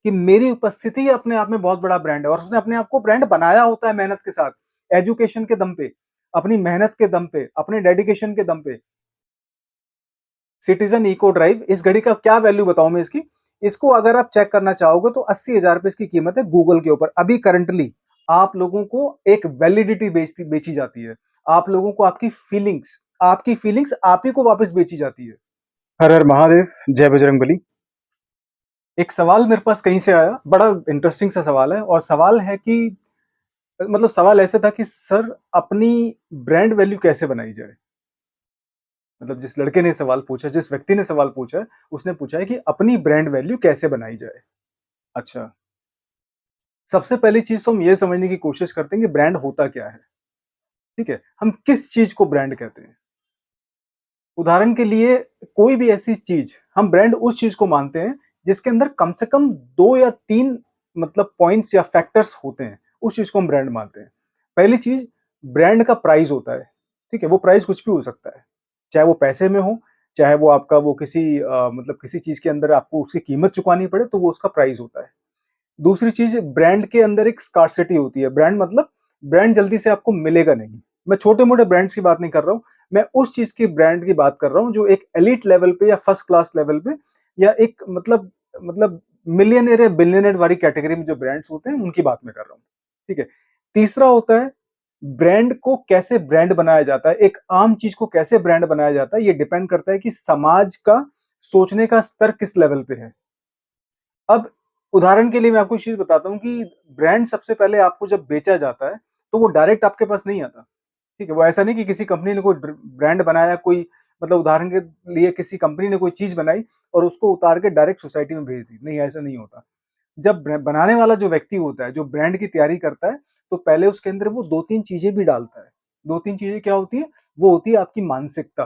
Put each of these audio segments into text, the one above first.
कि मेरी उपस्थिति ही अपने आप में बहुत बड़ा ब्रांड है और उसने अपने आप को ब्रांड बनाया होता है मेहनत के साथ, एजुकेशन के दम पे, अपनी मेहनत के दम पे, अपने डेडिकेशन के दम पे। सिटीजन इको ड्राइव, इस घड़ी का क्या वैल्यू बताऊं मैं इसकी? इसको अगर आप चेक करना चाहोगे तो 80,000 रुपए इसकी कीमत है गूगल के ऊपर। अभी करंटली आप लोगों को एक वैलिडिटी बेची जाती है। आप लोगों को आपकी फीलिंग्स आप ही को वापस बेची जाती है। हर हर महादेव, जय बजरंगबली। एक सवाल मेरे पास कहीं से आया, बड़ा इंटरेस्टिंग सा सवाल है और सवाल है कि मतलब सवाल ऐसे था कि सर अपनी ब्रांड वैल्यू कैसे बनाई जाए? मतलब जिस लड़के ने सवाल पूछा, जिस व्यक्ति ने सवाल पूछा है, उसने पूछा है कि अपनी ब्रांड वैल्यू कैसे बनाई जाए? अच्छा, सबसे पहली चीज़ तो हम ये समझने की कोशिश करते हैं कि ब्रांड होता क्या है, ठीक है? हम किस चीज़ को ब्रांड कहते हैं? उदाहरण के लिए कोई भी ऐसी चीज़, हम ब्रांड उस चीज़ को मानते हैं जिसके अंदर कम से कम 2 या 3 मतलब पॉइंट्स या फैक्टर्स होते हैं, उस चीज़ को हम ब्रांड मानते हैं। पहली चीज़, ब्रांड का प्राइस होता है, ठीक है? वो प्राइस कुछ भी हो सकता है, चाहे वो पैसे में हो, चाहे वो आपका वो किसी मतलब किसी चीज़ के अंदर आपको उसकी कीमत चुकानी पड़े, तो वो उसका प्राइस होता है। दूसरी चीज़, ब्रांड के अंदर एक स्कार्सिटी होती है। ब्रांड मतलब ब्रांड जल्दी से आपको मिलेगा नहीं। मैं छोटे-मोटे ब्रांड्स की बात नहीं कर रहा हूँ, मैं उस चीज़ की ब्रांड की बात कर रहा हूँ जो एक एलीट लेवल पे या फर्स्ट क्लास लेवल पे या एक मतलब मिलियनेयर या बिलियनेयर वाली कैटेगरी में जो ब्रांड्स होते हैं, उनकी बात मैं कर रहा हूँ। ठीक है? तीसरा होता है, ब्रांड को कैसे ब्रांड बनाया जाता है, एक आम चीज़ को कैसे ब्रांड बनाया जाता है, ये डिपेंड करता है कि समाज का सोचने का स्तर किस लेवल पे है। अब उदाहरण के लिए मैं आपको एक चीज़ बताता हूँ कि ब्रांड सबसे पहले आपको जब बेचा जाता है, तो वो डायरेक्ट आपके पास नहीं आता, ठीक है? वो ऐसा नहीं कि किसी कंपनी ने कोई ब्रांड बनाया, कोई मतलब उदाहरण के लिए किसी कंपनी ने कोई चीज़ बनाई और उसको उतार के डायरेक्ट सोसाइटी में भेज दी, नहीं ऐसा नहीं होता। जब बनाने वाला जो व्यक्ति होता है, जो ब्रांड की तैयारी करता है, तो पहले उसके अंदर वो 2-3 चीज़ें भी डालता है। 2-3 चीज़ें क्या होती हैं? वो होती है आपकी मानसिकता।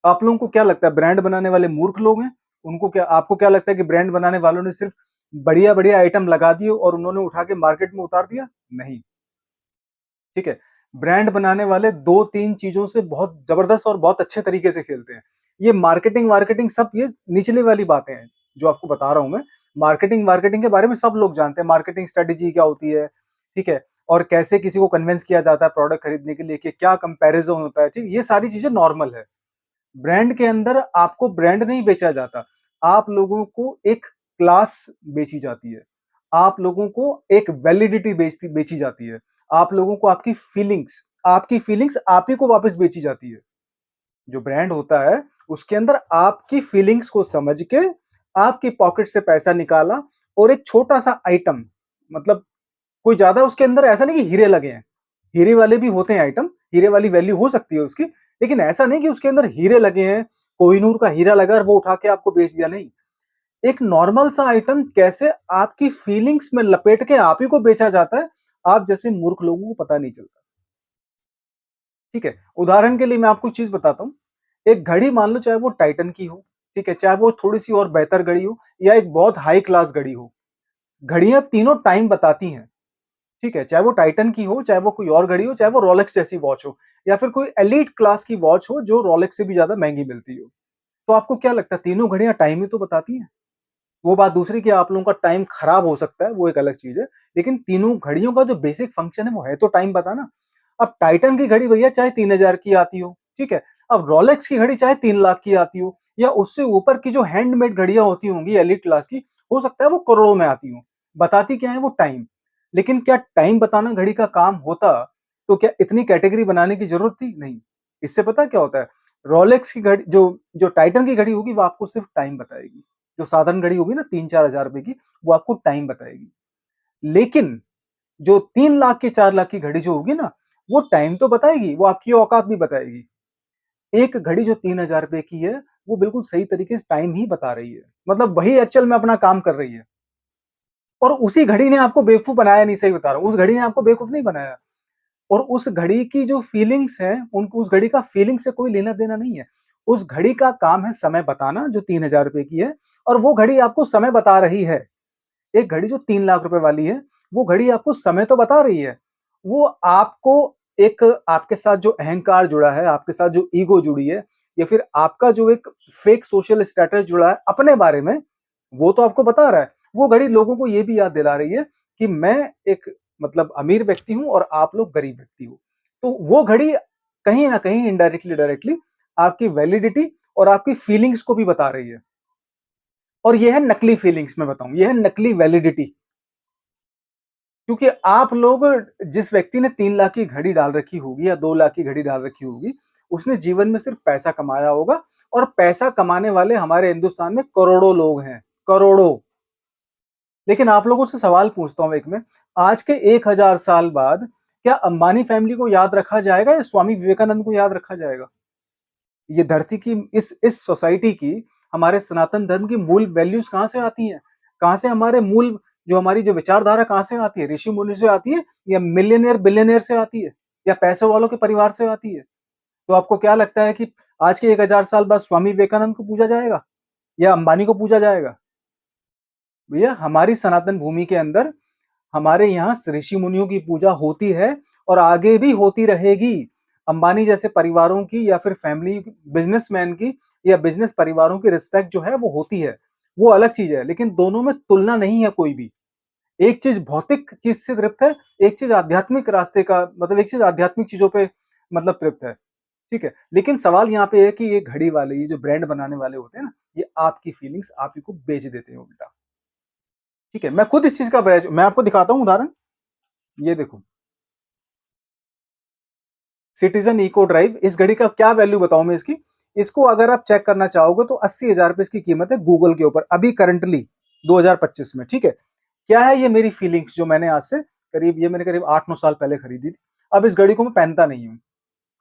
आप लोगों को क्या लगता है ब्रांड बनाने वाले मूर्ख लोग हैं? उनको क्या आपको क्या लगता है कि ब्रांड बनाने वालों ने सिर्फ बढ़िया-बढ़िया आइटम लगा दिए और उन्होंने उठा के मार्केट में उतार दिया? नहीं, ठीक है? ब्रांड बनाने वाले 2-3 चीज़ों से बहुत ज़बरदस्त और बहुत अच्छे तरीके से खेलते हैं। ये मार्केटिंग-वार्केटिंग सब ये निचले वाली बातें हैं, जो आपको बता रहा हूँ मैं। मार्केटिंग-वार्केटिंग के बारे में सब लोग जानते हैं, मार्केटिंग स्ट्रैटेजी क्या होती है, ठीक है? और कैसे किसी को कन्विंस किया जाता है प्रोडक्ट खरीदने के लिए कि क्या कंपैरिज़न होता है, ठीक है? ये सारी चीज़ें नॉर्मल है। ब्रांड के अंदर आपको ब्रांड नहीं बेचा जाता, आप लोगों को एक क्लास बेची जाती है, आप लोगों को एक वैलिडिटी बेची जाती है, आप लोगों को आपकी फीलिंग्स आप ही को वापस बेची जाती है। जो ब्रांड होता है, उसके अंदर आपकी फीलिंग्स को समझ के आपकी पॉकेट से पैसा निकाला और एक छोटा-सा आइटम, मतलब कोई ज़्यादा उसके अंदर ऐसा नहीं कि हीरे लगे हैं। हीरे वाले भी होते हैं आइटम, हीरे वाली वैल्यू हो सकती है उसकी, लेकिन ऐसा नहीं कि उसके अंदर हीरे लगे हैं, कोहिनूर का हीरा लगा और वो उठा के आपको बेच दिया, नहीं। एक नॉर्मल सा आइटम कैसे आपकी फीलिंग्स में लपेट के आप ही को बेचा जाता है, आप जैसे मूर्ख लोगों को पता नहीं चलता। ठीक है? उदाहरण के लिए मैं आपको एक चीज़ बताता हूँ, एक घड़ी मान लो चाहे वो टाइटन की हो, ठीक है? चाहे वो थोड़ी-सी और बेहतर घड़ी हो या एक बहुत हाई क्लास घड़ी हो, घड़ियाँ तीनों टाइम बताती हैं। ठीक है, चाहे वो टाइटन की हो, चाहे वो कोई और घड़ी हो, चाहे वो रोलेक्स जैसी वॉच हो या फिर कोई एलीट क्लास की वॉच हो जो रोलेक्स से भी ज़्यादा महँगी मिलती हो। तो आपको क्या लगता है तीनों घड़ियाँ टाइम ही तो बताती हैं? वो बात दूसरी कि आप लोगों का टाइम खराब हो सकता है, वो एक अलग चीज़ है। लेकिन तीनों घड़ियों का जो बेसिक फंक्शन है वो है तो टाइम बताना। अब टाइटन की घड़ी भैया चाहे 3000 की आती हो, ठीक है? अब रोलेक्स की घड़ी चाहे 3 लाख की आती हो या उससे ऊपर की जो हैंडमेड घड़ियाँ होती होंगी एलीट क्लास की, हो सकता है वो करोड़ों में आती हों। बताती क्या है वो टाइम। लेकिन क्या टाइम बताना घड़ी का काम होता, तो क्या इतनी कैटेगरी बनाने की ज़रूरत थी? नहीं। इससे पता है क्या होता है? रोलेक्स की घड़ी जो जो टाइटन की घड़ी होगी वो आपको सिर्फ टाइम बताएगी। जो साधारण घड़ी होगी ना 3-4 हज़ार रुपए की, वो आपको टाइम बताएगी। लेकिन जो 3 लाख की 4 लाख की घड़ी जो होगी ना, वो टाइम तो बताएगी, वो आपकी औकात भी बताएगी। एक घड़ी जो 3,000 रुपए की है, वो बिल्कुल सही तरीके से टाइम ही बता रही है। मतलब वही एक्चुअल में अपना काम कर रही है। और उसी घड़ी ने आपको बेवकूफ़ बनाया नहीं, सही बता रहा हूँ। उस घड़ी ने आपको बेवकूफ़ नहीं बनाया। और उस घड़ी की जो फीलिंग्स हैं, उनको उस घड़ी का फीलिंग से कोई लेना-देना नहीं है। उस घड़ी का काम है समय बताना जो 3,000 रुपए की है और वो घड़ी आपको समय बता रही है। एक घड़ी जो 3 लाख रुपए वाली है, वो घड़ी आपको समय तो बता रही है। वो आपको एक आपके साथ जो अहंकार जुड़ा है, आपके साथ जो ईगो जुड़ी है या फिर आपका जो एक फेक सोशल स्टेटस जुड़ा है अपने बारे में, वो तो आपको बता रहा है। वो घड़ी लोगों को ये भी याद दिला रही है कि मैं एक मतलब अमीर व्यक्ति हूँ और आप लोग गरीब व्यक्ति हो। तो वो घड़ी कहीं न कहीं इनडायरेक्टली डायरेक्टली आपकी वैलिडिटी और आपकी फीलिंग्स को भी बता रही है। और ये है नकली फीलिंग्स मैं बताऊँ, ये है नकली वैलिडिटी। क्योंकि आप लोग जिस व्यक्ति ने 3 लाख की घड़ी डाल रखी होगी या 2 लाख की घड़ी डाल रखी होगी, उसने जीवन में सिर्फ पैसा कमाया होगा और पैसा कमाने वाले हमारे हिंदुस्तान में करोड़ों लोग हैं, करोड़ों। लेकिन आप लोगों से सवाल पूछता हूँ एक मैं, आज के 1000 साल बाद क्या अंबानी फैमिली को याद रखा जाएगा या स्वामी विवेकानंद को याद रखा जाएगा? ये धरती की इस सोसाइटी की हमारे सनातन धर्म की मूल वैल्यूज कहाँ से आती हैं? कहाँ से हमारे मूल जो हमारी जो विचारधारा कहाँ से आती है? ऋषि मुनि से आती है या मिलियनेयर बिलियनेयर से आती है या पैसों वालों के परिवार से आती है? तो आपको क्या लगता है कि आज के 1000 साल बाद स्वामी विवेकानंद को पूजा जाएगा या अंबानी को पूजा जाएगा? भैया हमारी सनातन भूमि के अंदर हमारे यहाँ ऋषि मुनियों की पूजा होती है और आगे भी होती रहेगी। अंबानी जैसे परिवारों की या फिर फैमिली बिजनेसमैन की या बिजनेस परिवारों की रिस्पेक्ट जो है वो होती है। वो अलग चीज है, लेकिन दोनों में तुलना नहीं है कोई भी। एक चीज भौतिक चीज से तृप्त है, एक चीज आध्यात्मिक रास्ते का मतलब एक चीज आध्यात्मिक चीजों पे मतलब तृप्त है। ठीक है, लेकिन सवाल यहाँ पे है कि ये घड़ी वाले ये जो ब्रांड बनाने वाले होते हैं ना, ये आपकी फीलिंग्स आप ही को बेच देते हैं उल्टा। ठीक है, मैं खुद इस चीज का मैं आपको दिखाता हूँ उदाहरण। ये देखो, सिटीजन इको ड्राइव, इस घड़ी का क्या वैल्यू बताऊं मैं इसकी। इसको अगर आप चेक करना चाहोगे तो 80,000 रुपए इसकी कीमत है गूगल के ऊपर अभी करंटली 2025 में। ठीक है, क्या है ये मेरी फीलिंग्स जो मैंने आज से मैंने करीब 8-9 साल पहले खरीदी थी। अब इस घड़ी को मैं पहनता नहीं हूँ,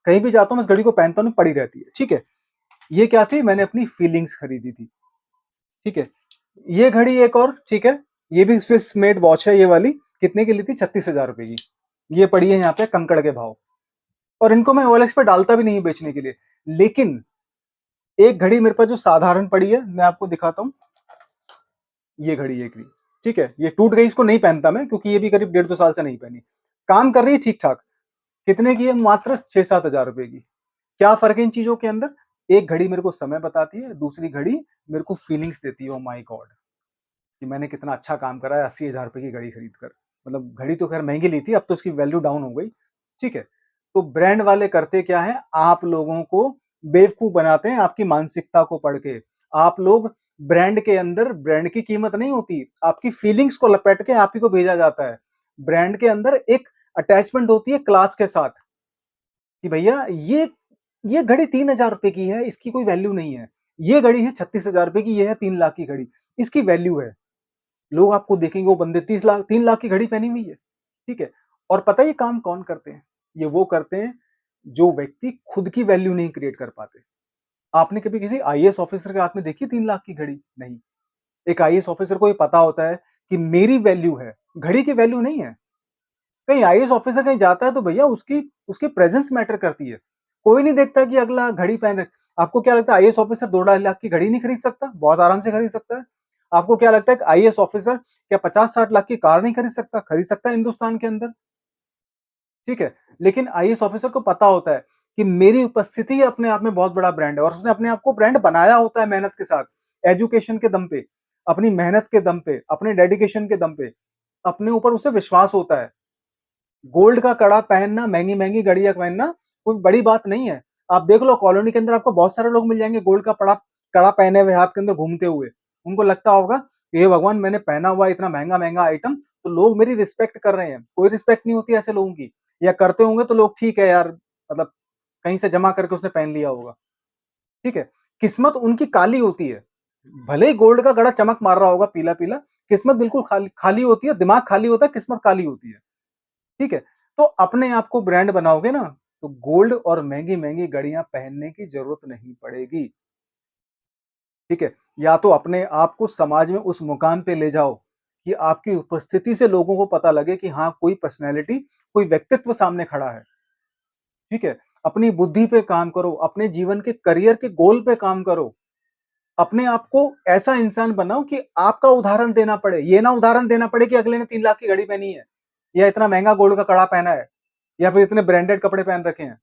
कहीं भी जाता हूँ मैं इस घड़ी को पहनता हूँ, पड़ी रहती है। ठीक है, ये क्या थी, मैंने अपनी फीलिंग्स खरीदी थी। ठीक है, ये घड़ी एक और, ठीक है, ये भी स्विस मेड वॉच है ये वाली। कितने की ली थी? 36,000 रुपए की। ये पड़ी है यहाँ पे कंकड़ के भाव। और इनको मैं ओएलएक्स पे डालता भी नहीं बेचने के लिए। लेकिन एक घड़ी मेरे पास जो साधारण पड़ी है, मैं आपको दिखाता हूँ। ये घड़ी एक भी, ठीक है, ये टूट गई, इसको नहीं पहनता मैं क्योंकि ये भी करीब 1.5-2 साल से नहीं पहनी। काम कर रही है ठीक ठाक। कितने की है? मात्र 6-7 हजार रुपए की। क्या फर्क है इन चीजों के अंदर? एक घड़ी मेरे को समय बताती है, दूसरी घड़ी मेरे को फीलिंग्स देती है। ओ माय गॉड, कि मैंने कितना अच्छा काम करा है 80,000 रुपए की घड़ी खरीद कर। मतलब घड़ी तो खैर महंगी ली थी, अब तो उसकी वैल्यू डाउन हो गई। ठीक है, तो ब्रांड वाले करते क्या है, आप लोगों को बेवकूफ बनाते हैं आपकी मानसिकता को पढ़ के। आप लोग ब्रांड के अंदर, ब्रांड की कीमत नहीं होती, आपकी फीलिंग्स को लपेट के आप ही को भेजा जाता है। ब्रांड के अंदर एक अटैचमेंट होती है क्लास के साथ कि भैया ये घड़ी 3,000 रुपए की है, इसकी कोई वैल्यू नहीं है। ये घड़ी है 36,000 रुपए की, ये है 3 लाख की घड़ी, इसकी वैल्यू है। लोग आपको देखेंगे वो बंदे 30 लाख 3 लाख की घड़ी पहनी हुई है। ठीक है, और पता है ये काम कौन करते हैं? ये वो करते हैं जो व्यक्ति खुद की वैल्यू नहीं क्रिएट कर पाते। आपने कभी किसी आईएएस ऑफिसर के हाथ में देखी 3 लाख की घड़ी? नहीं। एक आईएएस ऑफिसर को ये पता होता है कि मेरी वैल्यू है, घड़ी की वैल्यू नहीं है। कहीं आईएएस ऑफिसर कहीं जाता है तो भैया उसकी उसकी प्रेजेंस मैटर करती है। कोई नहीं देखता कि अगला घड़ी पहन रख। आपको क्या लगता है आईएएस ऑफिसर 2-2.5 लाख की घड़ी नहीं खरीद सकता? बहुत आराम से खरीद सकता है। आपको क्या लगता है कि आईएएस ऑफिसर क्या 50-60 लाख की कार नहीं खरीद सकता? खरीद सकता है हिंदुस्तान के अंदर। ठीक है, लेकिन आईएएस ऑफिसर को पता होता है कि मेरी उपस्थिति ही अपने आप में बहुत बड़ा ब्रांड है और उसने अपने आप को ब्रांड बनाया होता है मेहनत के साथ, एजुकेशन के दम पे, अपनी मेहनत के दम पे, अपने डेडिकेशन के दम पे। अपने ऊपर उसे विश्वास होता है। गोल्ड का कड़ा पहनना, महंगी-महंगी घड़ियाँ पहनना कोई बड़ी बात नहीं है। आप देख लो कॉलोनी के अंदर आपको बहुत सारे लोग मिल जाएँगे गोल्ड का कड़ा पहने हुए हाथ के अंदर घूमते हुए। उनको लगता होगा कि हे भगवान, मैंने पहना हुआ है इतना महँगा-महँगा आइटम, तो लोग मेरी रिस्पेक्ट कर रहे हैं। कोई रिस्पेक्ट नहीं होती ऐसे लोगों की, या करते होंगे तो लोग ठीक है यार, मतलब कहीं से जमा करके उसने पहन लिया होगा। ठीक है? किस्मत उनकी काली होती है। भले ही गोल्ड का कड़ा चमक मार रहा होगा पीला-पीला, किस्मत बिल्कुल खाली खाली होती है, दिमाग खाली होता है, किस्मत काली होती है। ठीक है? तो अपने आप को ब्रांड बनाओगे ना, तो गोल्ड और महँगी-महँगी घड़ियाँ पहनने की ज़रूरत नहीं पड़ेगी। ठीक है? या तो अपने आप को समाज में उस मुकाम पे ले जाओ कि आपकी उपस्थिति से लोगों को पता लगे कि हाँ, कोई पर्सनैलिटी, कोई व्यक्तित्व सामने खड़ा है। ठीक है? अपनी बुद्धि पे काम करो, अपने जीवन के करियर के गोल पे काम करो। अपने आप को ऐसा इंसान बनाओ कि आपका उदाहरण देना पड़े। ये ना उदाहरण देना पड़े कि अगले ने 3 लाख की घड़ी पहनी है, या इतना महँगा गोल्ड का कड़ा पहना है, या फिर इतने ब्रांडेड कपड़े पहन रखे हैं।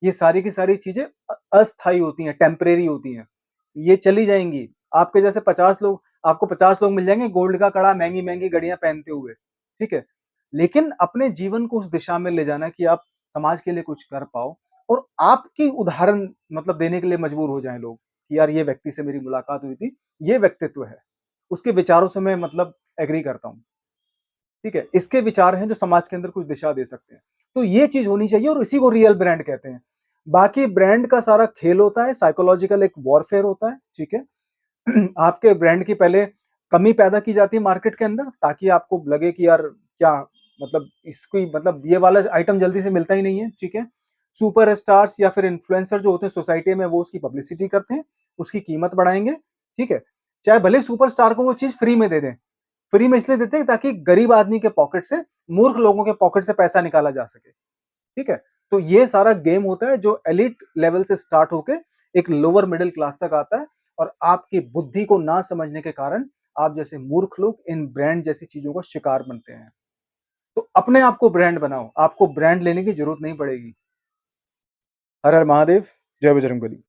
ये सारी की सारी चीज़ें अस्थायी होती हैं, टेम्परेरी होती हैं। ये चली जाएँगी। आपके जैसे 50 लोग आपको 50 लोग मिल जाएंगे गोल्ड का कड़ा, महंगी-महंगी घड़ियाँ पहनते हुए, ठीक है? लेकिन अपने जीवन को उस दिशा में ले जाना कि आप समाज के लिए कुछ कर पाओ और आपकी उदाहरण मतलब देने के लिए मजबूर हो जाएँ लोग, कि यार ये व्यक्ति से मेरी मुलाकात हुई थी, ये व्यक्तित्व है। उसके विचारों से मैं मतलब एग्री करता हूँ, ठीक है? इसके विचार हैं जो समाज के अंदर कुछ दिशा दे सकते हैं। तो ये चीज़ होनी चाहिए और इसी को रियल ब्रांड कहते हैं। बाकी ब्रांड का सारा खेल होता है, साइकोलॉजिकल एक वॉरफेयर होता है, ठीक है? आपके ब्रांड की पहले कमी पैदा की जाती है मार्केट के अंदर ताकि आपको लगे कि यार क्या मतलब इसकी मतलब ये वाला आइटम जल्दी से मिलता ही नहीं है, ठीक है? सुपरस्टार्स या फिर इन्फ्लुएंसर जो होते हैं सोसाइटी में वो उसकी पब्लिसिटी करते हैं, उसकी कीमत बढ़ाएँगे, ठीक है? चाहे भले सुपरस्टार को वो चीज़ फ्री में दे दें। फ्री में इसलिए देते हैं ताकि गरीब आदमी के पॉकेट से, मूर्ख लोगों के पॉकेट से पैसा निकाला जा सके, ठीक है? तो ये सारा गेम होता है जो एलीट लेवल से स्टार्ट होके एक लोअर मिडल क्लास तक आता है और आपकी बुद्धि को ना समझने के कारण आप जैसे मूर्ख लोग इन ब्रांड जैसी चीज़ों का शिकार बनते हैं। तो अपने आप को ब्रांड बनाओ, आपको ब्रांड लेने की ज़रूरत नहीं पड़ेगी। हर हर महादेव, जय बजरंगबली।